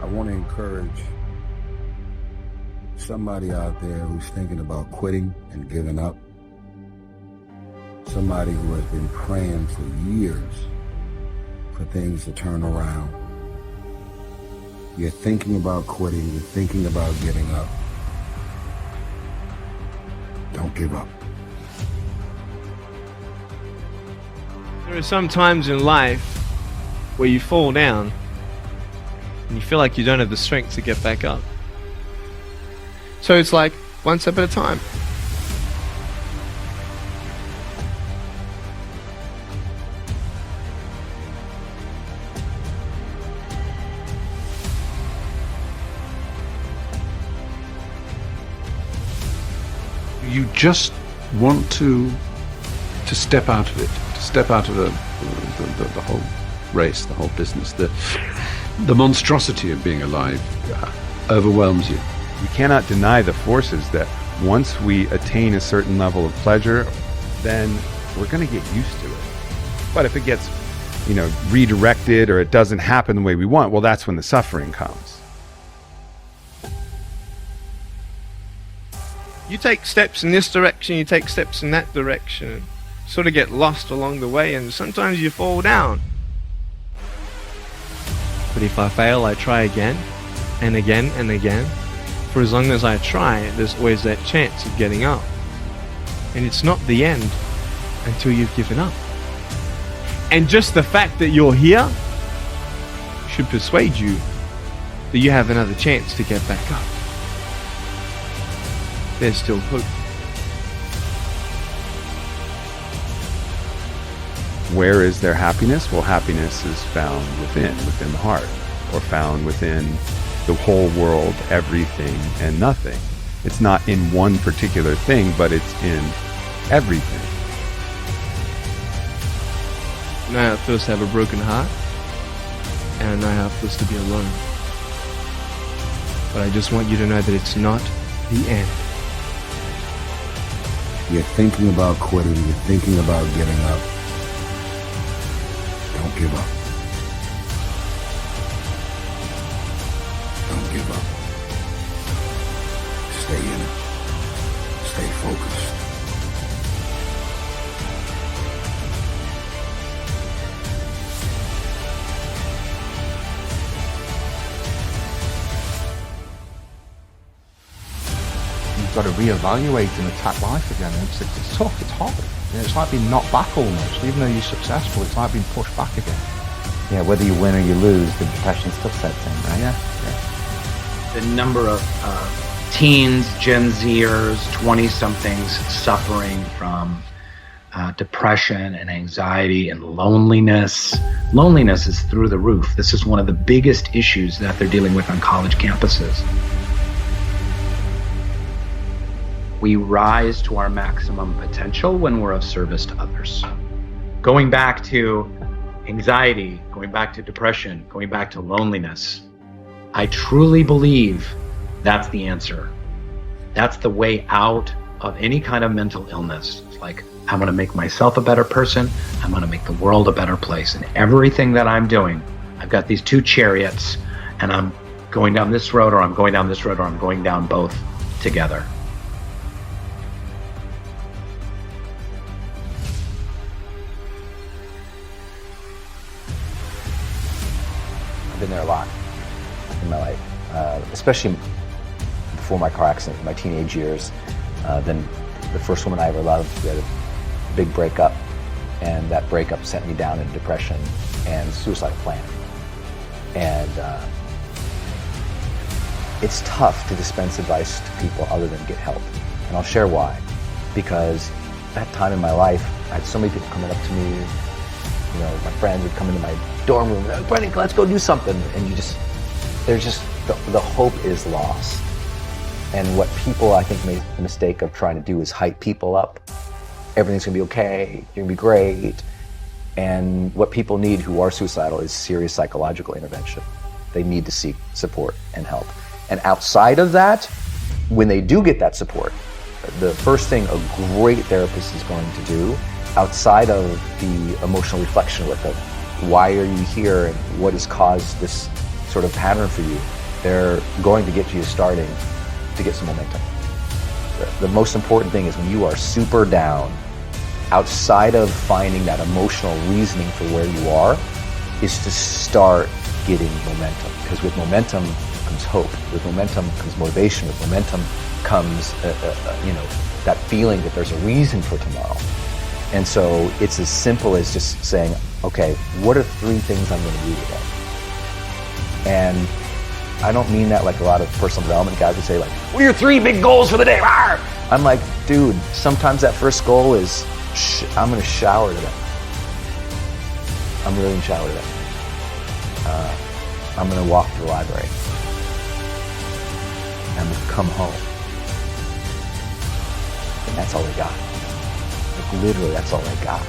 I want to encourage somebody out there who's thinking about quitting and giving up. Somebody who has been praying for years for things to turn around. You're thinking about quitting, you're thinking about giving up. Don't give up. There are some times in life where you fall down and you feel like you don't have the strength to get back up. So it's like one step at a time. You just want to step out of it, to step out of the whole race, the whole business. The monstrosity of being alive overwhelms you. You cannot deny the forces that once we attain a certain level of pleasure, then we're going to get used to it. But if it gets, redirected or it doesn't happen the way we want, well, that's when the suffering comes. You take steps in this direction, you take steps in that direction, sort of get lost along the way, and sometimes you fall down. But if I fail, I try again, and again, and again. For as long as I try, there's always that chance of getting up. And it's not the end until you've given up. And just the fact that you're here should persuade you that you have another chance to get back up. There's still hope. Where is their happiness? Well, happiness is found within the heart, or found within the whole world, everything and nothing. It's not in one particular thing, but it's in everything. I know how it feels to have a broken heart, and I know how it feels to be alone. But I just want you to know that it's not the end. You're thinking about quitting, you're thinking about giving up. Don't give up. Don't give up. Stay in it. Stay focused. You've got to reevaluate and attack life again. It's tough, it's hard. It's like being knocked back almost. Even though you're successful, it's like being pushed back again. Yeah, whether you win or you lose, the depression still sets in, right? Yeah. The number of teens, Gen Zers, 20-somethings suffering from depression and anxiety and loneliness. Loneliness is through the roof. This is one of the biggest issues that they're dealing with on college campuses. We rise to our maximum potential when we're of service to others. Going back to anxiety, going back to depression, going back to loneliness, I truly believe that's the answer. That's the way out of any kind of mental illness. It's like, I'm going to make myself a better person. I'm going to make the world a better place. And everything that I'm doing, I've got these two chariots, and I'm going down this road, or I'm going down this road, or I'm going down both together. I've been there a lot in my life, especially before my car accident, my teenage years. Then the first woman I ever loved, we had a big breakup, and that breakup sent me down into depression and suicidal plan. And it's tough to dispense advice to people other than get help. And I'll share why. Because that time in my life, I had so many people coming up to me. My friends would come into my dorm room and, Brendon, let's go do something. And the hope is lost. And what people, I think, make the mistake of trying to do is hype people up. Everything's gonna be okay, you're gonna be great. And what people need who are suicidal is serious psychological intervention. They need to seek support and help. And outside of that, when they do get that support, the first thing a great therapist is going to do, outside of the emotional reflection work of why are you here and what has caused this sort of pattern for you, they're going to get you starting to get some momentum. The most important thing is when you are super down, outside of finding that emotional reasoning for where you are, is to start getting momentum. Because with momentum comes hope. With momentum comes motivation. With momentum comes, that feeling that there's a reason for tomorrow. And so it's as simple as just saying, okay, what are 3 things I'm going to do today? And I don't mean that like a lot of personal development guys would say, like, what are your 3 big goals for the day? Arr! I'm like, dude, sometimes that first goal is, I'm going to shower today. I'm really going to shower today. I'm going to walk to the library. I'm going to come home. And that's all I got. Like, literally, that's all I got.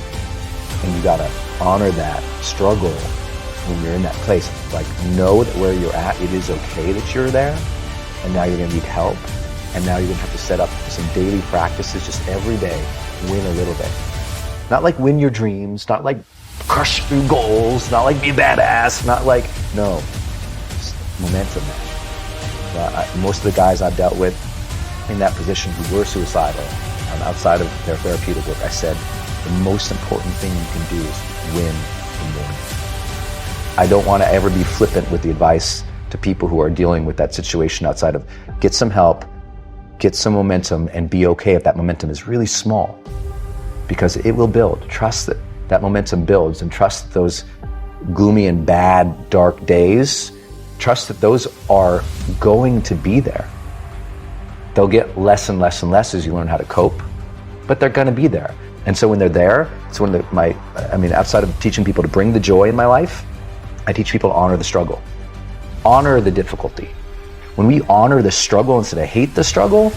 And you got to honor that struggle when you're in that place. Like, know that where you're at, it is okay that you're there. And now you're going to need help. And now you're going to have to set up some daily practices just every day. Win a little bit. Not like win your dreams, not like crush through goals, not like be badass, not like, no, just momentum, man. Most of the guys I've dealt with in that position who were suicidal, outside of their therapeutic work, I said, the most important thing you can do is win the morning. I don't want to ever be flippant with the advice to people who are dealing with that situation outside of get some help, get some momentum, and be okay if that momentum is really small. Because it will build. Trust that that momentum builds, and trust those gloomy and bad, dark days, trust that those are going to be there. They'll get less and less and less as you learn how to cope, but they're going to be there. And so when they're there, it's when outside of teaching people to bring the joy in my life, I teach people to honor the struggle. Honor the difficulty. When we honor the struggle instead of hate the struggle,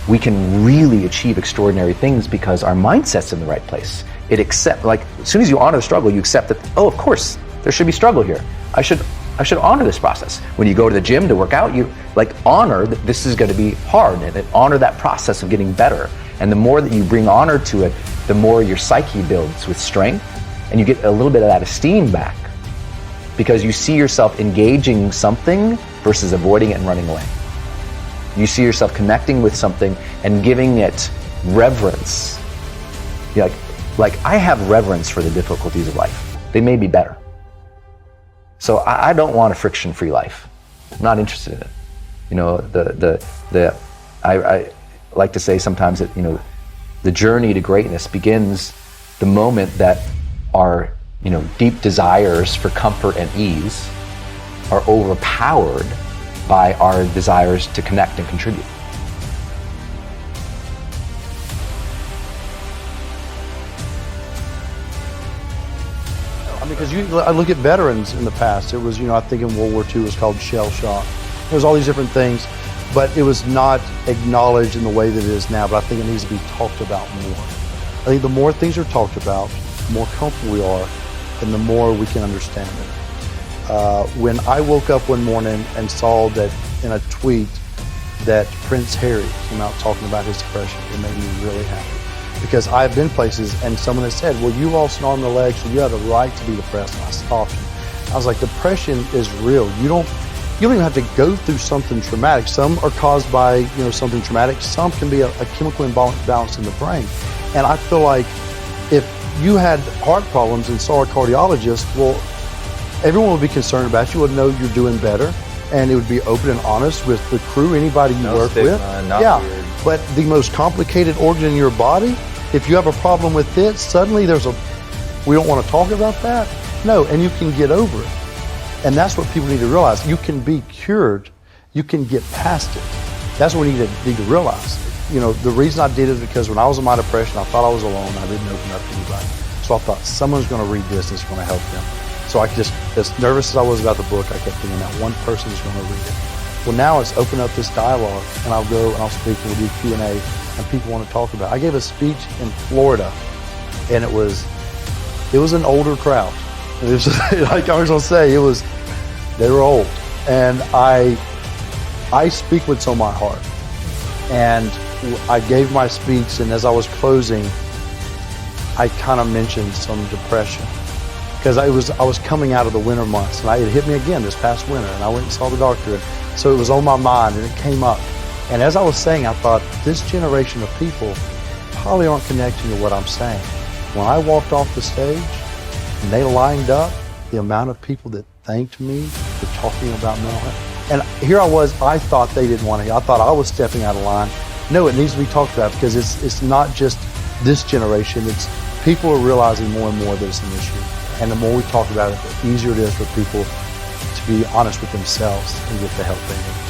we can really achieve extraordinary things because our mindset's in the right place. As soon as you honor the struggle, you accept that, oh, of course, there should be struggle here. I should honor this process. When you go to the gym to work out, you honor that this is going to be hard, and honor that process of getting better. And the more that you bring honor to it, the more your psyche builds with strength, and you get a little bit of that esteem back because you see yourself engaging something versus avoiding it and running away. You see yourself connecting with something and giving it reverence. Like I have reverence for the difficulties of life. They may be better. So I don't want a friction-free life. I'm not interested in it. I like to say sometimes that, the journey to greatness begins the moment that our, deep desires for comfort and ease are overpowered by our desires to connect and contribute. Because I look at veterans in the past. It was, I think in World War II it was called shell shock. There was all these different things, but it was not acknowledged in the way that it is now. But I think it needs to be talked about more. I think the more things are talked about, the more comfortable we are, and the more we can understand it. When I woke up one morning and saw that in a tweet that Prince Harry came out talking about his depression, it made me really happy. Because I've been places and someone has said, well, you lost an arm and a leg, so you have a right to be depressed. And I stopped him. I was like, depression is real. You don't even have to go through something traumatic. Some are caused by, something traumatic. Some can be a chemical imbalance in the brain. And I feel like if you had heart problems and saw a cardiologist, well, everyone would be concerned about you, would know you're doing better, and it would be open and honest with the crew, anybody you work with. Weird. But the most complicated organ in your body, if you have a problem with it, suddenly we don't want to talk about that? No, and you can get over it. And that's what people need to realize. You can be cured. You can get past it. That's what we need to realize. The reason I did it is because when I was in my depression, I thought I was alone. I didn't open up to anybody. So I thought someone's going to read this and it's going to help them. So I just, as nervous as I was about the book, I kept thinking that one person is going to read it. Well, now it's open up this dialogue, and I'll go and I'll speak and we'll do Q&A, and people want to talk about it. I gave a speech in Florida, and it was an older crowd. It was just, like I was going to say, they were old. And I speak what's on my heart. And I gave my speech, and as I was closing, I kind of mentioned some depression. because I was coming out of the winter months, and it hit me again this past winter, and I went and saw the doctor, and so it was on my mind, and it came up. And as I was saying, I thought, this generation of people probably aren't connecting to what I'm saying. When I walked off the stage and they lined up, the amount of people that thanked me for talking about mental health. And here I was, I thought they didn't want to hear. I thought I was stepping out of line. No, it needs to be talked about, because it's not just this generation. It's people are realizing more and more that it's an issue. And the more we talk about it, the easier it is for people to be honest with themselves and get the help they need.